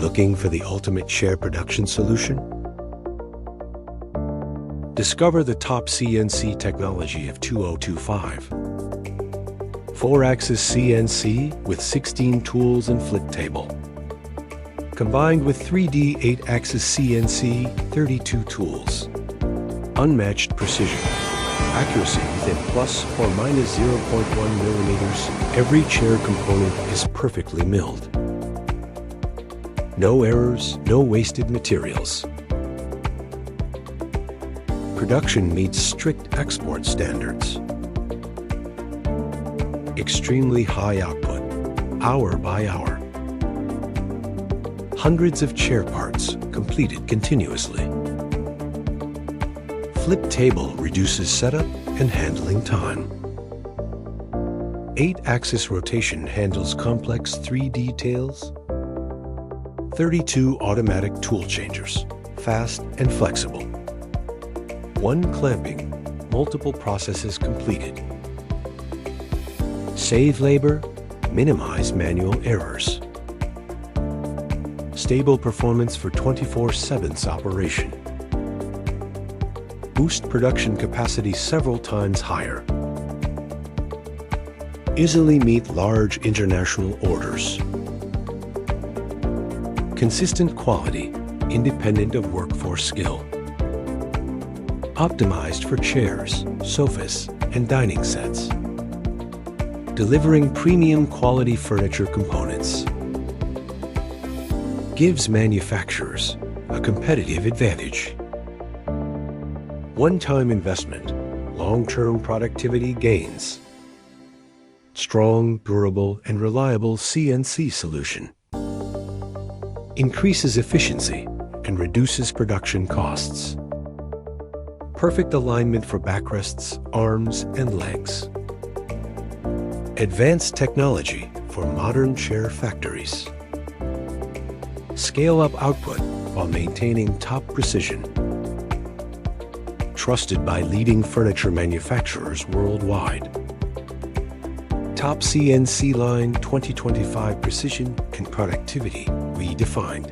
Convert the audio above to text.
Looking for the ultimate chair production solution? Discover the top CNC technology of 2025. 4-axis CNC with 16 tools and flip table. Combined with 3D 8-axis CNC, 32 tools. Unmatched precision. Accuracy within plus or minus 0.1 millimeters. Every chair component is perfectly milled. No errors, no wasted materials. Production meets strict export standards. Extremely high output, hour by hour. Hundreds of chair parts completed continuously. Flip table reduces setup and handling time. 8-axis rotation handles complex 3 details. 32 automatic tool changers, fast and flexible. 1 clamping, multiple processes completed. Save labor, minimize manual errors. Stable performance for 24/7 operation. Boost production capacity several times higher. Easily meet large international orders. Consistent quality, independent of workforce skill. Optimized for chairs, sofas, and dining sets. Delivering premium quality furniture components. Gives manufacturers a competitive advantage. One-time investment, long-term productivity gains. Strong, durable, and reliable CNC solution. Increases efficiency and reduces production costs. Perfect alignment for backrests, arms, and legs. Advanced technology for modern chair factories. Scale up output while maintaining top precision. Trusted by leading furniture manufacturers worldwide. Top CNC line 2025 precision and productivity redefined.